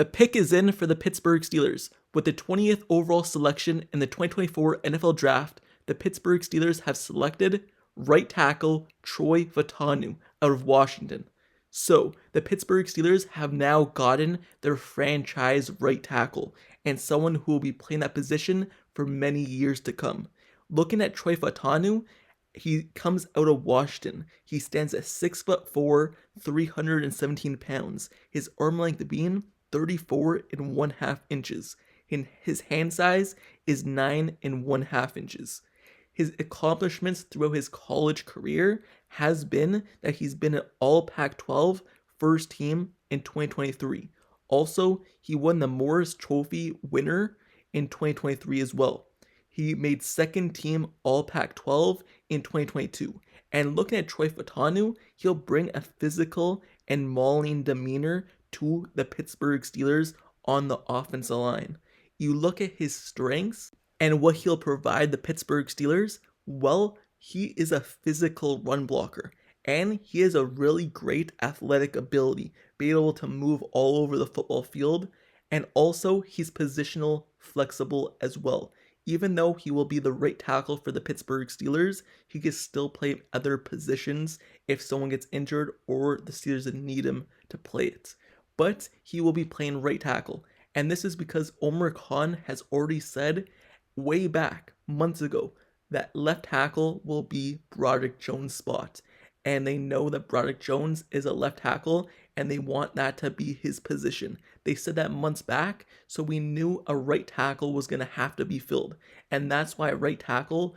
The pick is in for the Pittsburgh Steelers. With the 20th overall selection in the 2024 NFL Draft, the Pittsburgh Steelers have selected right tackle Troy Fautanu out of Washington. So, the Pittsburgh Steelers have now gotten their franchise right tackle, and someone who will be playing that position for many years to come. Looking at Troy Fautanu, he comes out of Washington. He stands at 6'4", 317 pounds. His arm length being 34 1/2 inches. His hand size is 9 1/2 inches. His accomplishments throughout his college career has been that he's been an all Pac-12 first team in 2023. Also, he won the Morris Trophy winner in 2023 as well. He made second team all Pac-12 in 2022. And looking at Troy Fautanu, he'll bring a physical and mauling demeanor to the Pittsburgh Steelers on the offensive line. You look at his strengths and what he'll provide the Pittsburgh Steelers, well, he is a physical run blocker. And he has a really great athletic ability, being able to move all over the football field. And also, he's positional flexible as well. Even though he will be the right tackle for the Pittsburgh Steelers, he can still play other positions if someone gets injured or the Steelers need him to play it. But he will be playing right tackle. And this is because Omar Khan has already said way back, months ago, that left tackle will be Broderick Jones' spot. And they know that Broderick Jones is a left tackle, and they want that to be his position. They said that months back, so we knew a right tackle was going to have to be filled. And that's why right tackle,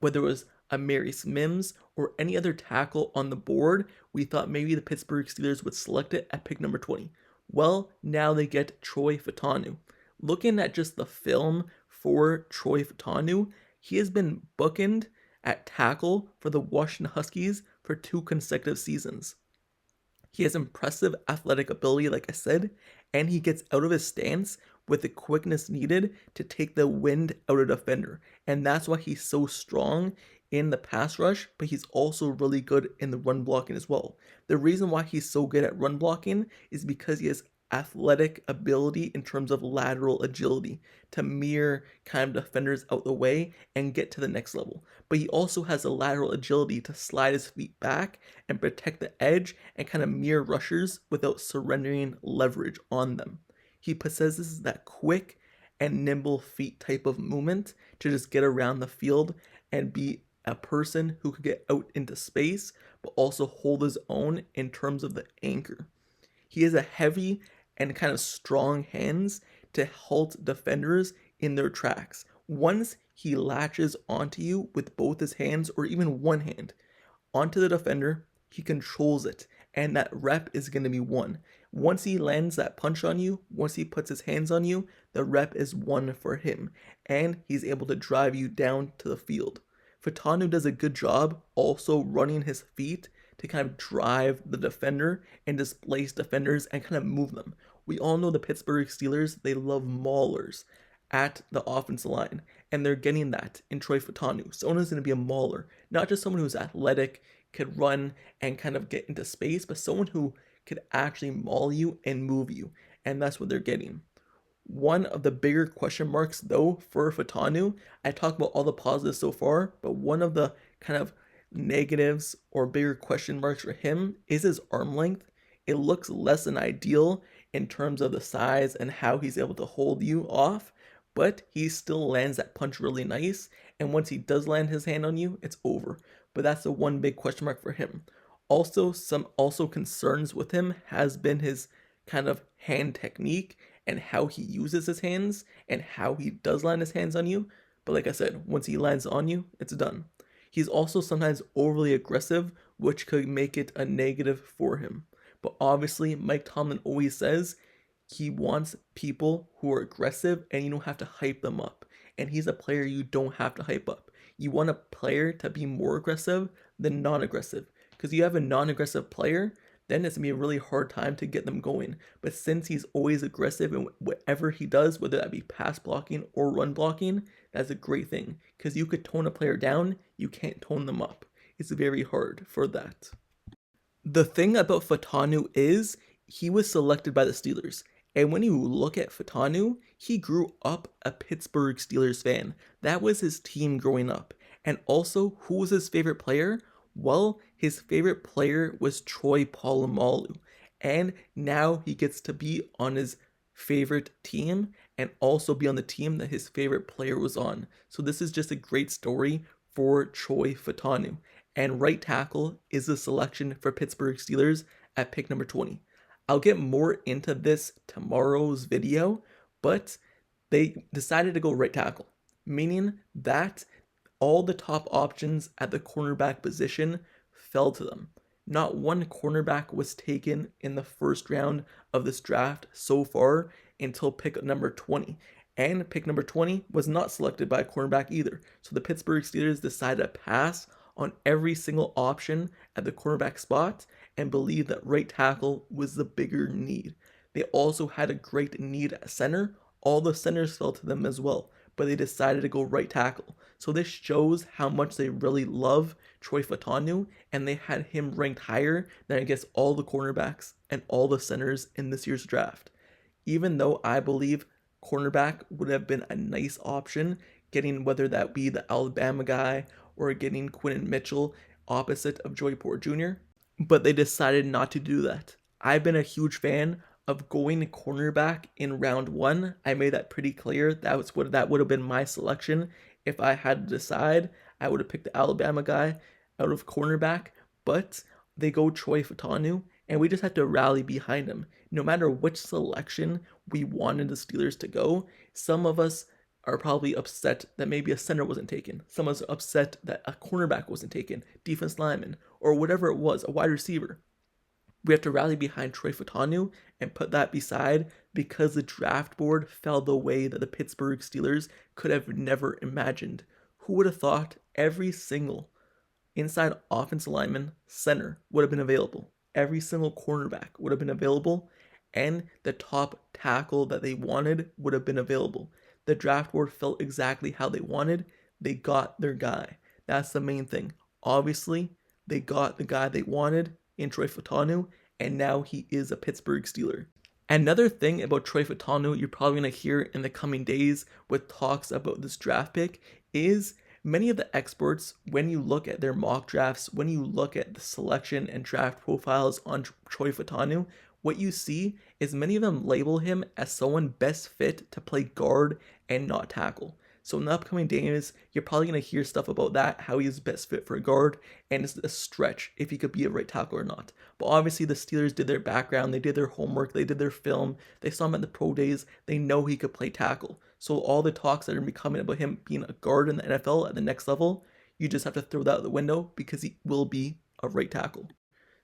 whether it was Amarius Mims or any other tackle on the board, we thought maybe the Pittsburgh Steelers would select it at pick number 20. Well, now they get Troy Fautanu. Looking at just the film for Troy Fautanu, he has been bookended at tackle for the Washington Huskies for 2 consecutive seasons. He has impressive athletic ability, like I said, and he gets out of his stance with the quickness needed to take the wind out of a defender. And that's why he's so strong in the pass rush, but he's also really good in the run blocking as well. The reason why he's so good at run blocking is because he has athletic ability in terms of lateral agility to mirror kind of defenders out the way and get to the next level. But he also has a lateral agility to slide his feet back and protect the edge and kind of mirror rushers without surrendering leverage on them. He possesses that quick and nimble feet type of movement to just get around the field and be a person who could get out into space but also hold his own in terms of the anchor. He has a heavy and kind of strong hands to halt defenders in their tracks. Once he latches onto you with both his hands or even one hand onto the defender, he controls it, and that rep is going to be won. Once he lands that punch on you, once he puts his hands on you, the rep is won for him, and he's able to drive you down to the field. Fautanu does a good job also running his feet to kind of drive the defender and displace defenders and kind of move them. We all know the Pittsburgh Steelers, they love maulers at the offensive line, and they're getting that in Troy Fautanu. Someone who's going to be a mauler, not just someone who's athletic, could run and kind of get into space, but someone who could actually maul you and move you, and that's what they're getting. One of the bigger question marks, though, for Fautanu, I talked about all the positives so far, but one of the kind of negatives or bigger question marks for him is his arm length. It looks less than ideal in terms of the size and how he's able to hold you off, but he still lands that punch really nice, and once he does land his hand on you, it's over. But that's the one big question mark for him. Also, some concerns with him has been his kind of hand technique and how he uses his hands and how he does land his hands on you. But like I said, once he lands on you, it's done. He's also sometimes overly aggressive, which could make it a negative for him. But obviously, Mike Tomlin always says he wants people who are aggressive and you don't have to hype them up. And he's a player you don't have to hype up. You want a player to be more aggressive than non-aggressive. Because you have a non-aggressive player, then it's going to be a really hard time to get them going. But since he's always aggressive in whatever he does, whether that be pass blocking or run blocking, that's a great thing. Because you could tone a player down, you can't tone them up. It's very hard for that. The thing about Fautanu is he was selected by the Steelers. And when you look at Fautanu, he grew up a Pittsburgh Steelers fan. That was his team growing up. And also, who was his favorite player? Well, his favorite player was Troy Polamalu. And now he gets to be on his favorite team and also be on the team that his favorite player was on. So this is just a great story for Troy Fautanu. And right tackle is the selection for Pittsburgh Steelers at pick number 20. I'll get more into this tomorrow's video, but they decided to go right tackle, meaning that all the top options at the cornerback position fell to them. Not one cornerback was taken in the first round of this draft so far until pick number 20. And pick number 20 was not selected by a cornerback either. So the Pittsburgh Steelers decided to pass on every single option at the cornerback spot and believe that right tackle was the bigger need. They also had a great need at center. All the centers fell to them as well, but they decided to go right tackle. So this shows how much they really love Troy Fautanu, and they had him ranked higher than I guess all the cornerbacks and all the centers in this year's draft. Even though I believe cornerback would have been a nice option, getting whether that be the Alabama guy or getting Quinn Mitchell opposite of Joey Porter Jr., but they decided not to do that. I've been a huge fan of going cornerback in round 1. I made that pretty clear. That would have been my selection. If I had to decide, I would have picked the Alabama guy out of cornerback, but they go Troy Fautanu, and we just had to rally behind him. No matter which selection we wanted the Steelers to go, some of us are probably upset that maybe a center wasn't taken. Some of us are upset that a cornerback wasn't taken, defense lineman, or whatever it was, a wide receiver. We have to rally behind Troy Fautanu and put that beside because the draft board fell the way that the Pittsburgh Steelers could have never imagined. Who would have thought every single inside offensive lineman, center would have been available? Every single cornerback would have been available, and the top tackle that they wanted would have been available. The draft board felt exactly how they wanted. They got their guy. That's the main thing. Obviously, they got the guy they wanted in Troy Fautanu, and now he is a Pittsburgh Steeler. Another thing about Troy Fautanu you're probably going to hear in the coming days with talks about this draft pick is many of the experts, when you look at their mock drafts, when you look at the selection and draft profiles on Troy Fautanu, what you see is many of them label him as someone best fit to play guard and not tackle. So in the upcoming days, you're probably going to hear stuff about that, how he's best fit for a guard, and it's a stretch if he could be a right tackle or not. But obviously the Steelers did their background, they did their homework, they did their film, they saw him at the pro days, they know he could play tackle. So all the talks that are going to be coming about him being a guard in the NFL at the next level, you just have to throw that out the window because he will be a right tackle.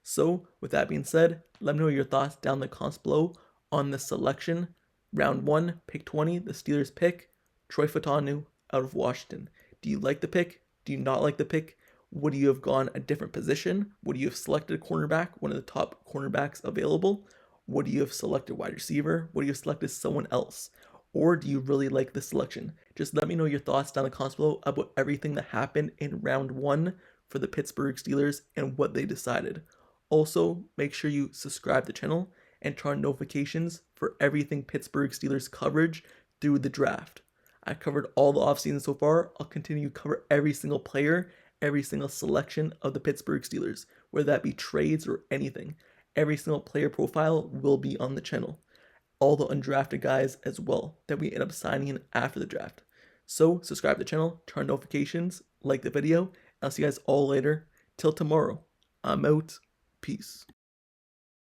So with that being said, let me know your thoughts down in the comments below on the selection. Round 1, pick 20, the Steelers pick Troy Fautanu out of Washington. Do you like the pick? Do you not like the pick? Would you have gone a different position? Would you have selected a cornerback, one of the top cornerbacks available? Would you have selected wide receiver? Would you have selected someone else? Or do you really like the selection? Just let me know your thoughts down in the comments below about everything that happened in round 1 for the Pittsburgh Steelers and what they decided. Also, make sure you subscribe to the channel and turn on notifications for everything Pittsburgh Steelers coverage through the draft. I covered all the offseason so far. I'll continue to cover every single player, every single selection of the Pittsburgh Steelers, whether that be trades or anything. Every single player profile will be on the channel. All the undrafted guys as well that we end up signing in after the draft. So subscribe to the channel, turn on notifications, like the video. I'll see you guys all later. Till tomorrow, I'm out. Peace.